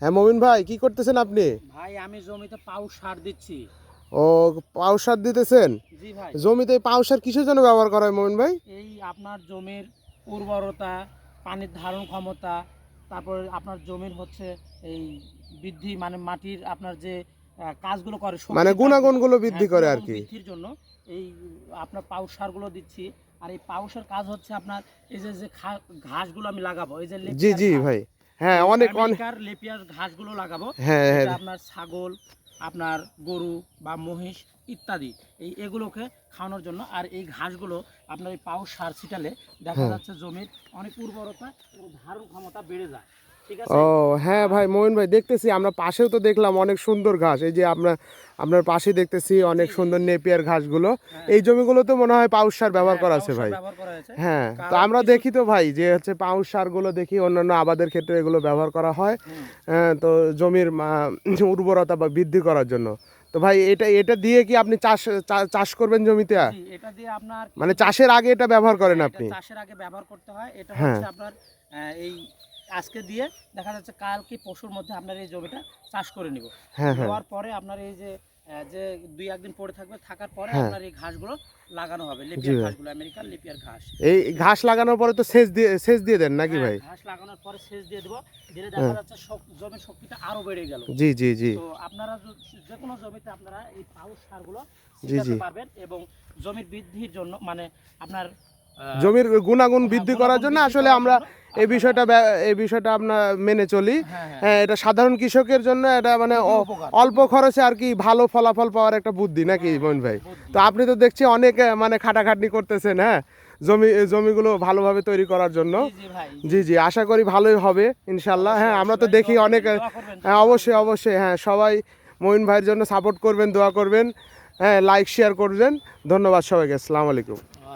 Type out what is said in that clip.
হ্যাঁ মমিন ভাই, কি করতেছেন আপনি? ভাই আমি জমিতে পাউশ সার দিচ্ছি। ও, পাউশ সার দিতেছেন? জি ভাই। জমিতে পাউশ সার কিসের জন্য ব্যবহার করা হয় মমিন ভাই? এই আপনার জমির উর্বরতা, পানির ধারণ ক্ষমতা, তারপর আপনার জমির হচ্ছে এই বৃদ্ধি, মানে মাটির আপনার যে কাজগুলো করে মানে শক্তি গুণাগুণগুলো বৃদ্ধি করে আর গুণাগুণ কি। বৃদ্ধির জন্য এই আপনার পাউশ সারগুলো দিচ্ছি। আর এই পাউশের কাজ হচ্ছে আপনার এই যে যে ঘাসগুলো আমি লাগাবো, এই যে জি লেপিয়ার জি ঘাস, ভাই। হ্যাঁ, এই অনেক অনেক। আমেরিকার লেপিয়ার ঘাসগুলো লাগাবো। হ্যাঁ হ্যাঁ। এটা আপনার ছাগল, আপনার গরু বা মহিষ ইত্যাদি এগুলোকে খাওয়ানোর জন্য। আর এই ঘাসগুলো আপনার এই পাউশ সার ছিটালে দেখা হ্যাঁ। যাচ্ছে জমির অনেক উর্বরতা এবং ধারণ ক্ষমতা বেড়ে যায়। ঠিক ও আছে। হ্যাঁ আর ভাই, মমিন ভাই দেখতেছি আমরা পাশেও তো দেখলাম অনেক সুন্দর ঘাস, এই যে আপনার পাশে দেখতেছি জি অনেক জি সুন্দর নেপিয়ার ঘাসগুলো। হ্যাঁ এই জমিগুলোতে মনে হয় পাউশ সার ব্যবহার হ্যাঁ, করা আছে পাউশ সার ভাই। ব্যবহার করা হয়েছে। হ্যাঁ, তো কারণ আমরা কিছু দেখি তো ভাই যে হচ্ছে পাউশ সারগুলো দেখি অন্যান্য আবাদের ক্ষেত্রে এগুলো ব্যবহার করা হয়। হুম, তো জমির উর্বরতা বা বৃদ্ধি করার জন্য। তো ভাই এটা এটা দিয়ে কি আপনি চাষ করবেন জমিতে? জি এটা দিয়ে আপনার মানে কিছু চাষের আগে এটা ব্যবহার করেন এটা আপনি? চাষের আগে ব্যবহার করতে হয়। এটা হ্যাঁ হচ্ছে আপনার এই আজকে দিয়ে দেখা যাচ্ছে কাল কি পরশুর মধ্যে আপনার এই জমিটা চাষ করে নিব। হ্যাঁ। হ্যাঁ নেওয়ার পরে আপনার এই যে যে ২-১ দিন পরে থাকবে, থাকার পরে হ্যাঁ। আপনার এই ঘাসগুলো লাগানো হবে, জি লেপিয়ার ভাই। ঘাসগুলো, আমেরিকান লেপিয়ার ঘাস। এই ঘাস লাগানোর পরে তো সেচ দিয়ে দেন নাকি হ্যাঁ, ভাই? ঘাস লাগানোর পরে সেচ দিয়ে দেবো। দিলে দেখা হ্যাঁ। যাচ্ছে জমির শক্তিটা আরো বেড়ে গেল। জি জি জি। তো আপনারা যে কোনো জমিতে আপনারা এই পাউশ সারগুলো জি জি। ছিটাতে পারবেন এবং জমির বৃদ্ধির জন্য, মানে আপনার জমির গুণাগুণ হ্যাঁ, বৃদ্ধি করার গুণাগুণ জন্য বৃদ্ধি আসলে করার আমরা জন্য এই আপনারা বিষয়টা এই বিষয়টা আমরা মেনে চলি। হ্যাঁ হ্যাঁ হ্যাঁ, এটা সাধারণ কৃষকের জন্য এটা মানে খুবই উপকার, অল্প খুবই উপকার। খরচে আর কি ভালো ফলাফল পাওয়ার একটা বুদ্ধি নাকি হ্যাঁ হ্যাঁ মইন ভাই? বুদ্ধি। তো আপনি তো দেখছি অনেক মানে খাটাখাটনি করতেছেন, হ্যাঁ, জমিগুলো ভালোভাবে তৈরি করার জন্য। জি জি ভাই জি। জি জি, আশা করি ভালোই হবে ইনশাল্লাহ। অবশ্যই হ্যাঁ, আমরা অবশ্যই তো ভাই, দেখি দোয়া অনেক। করবেন, দোয়া করবেন হ্যাঁ জমি ভালো অবশ্যই থাকুক। অবশ্যই, হ্যাঁ সবাই মইন ভাইয়ের জন্য সাপোর্ট করবেন, দোয়া করবেন, হ্যাঁ লাইক শেয়ার করবেন। ধন্যবাদ সবাইকে, আসসালামু আলাইকুম।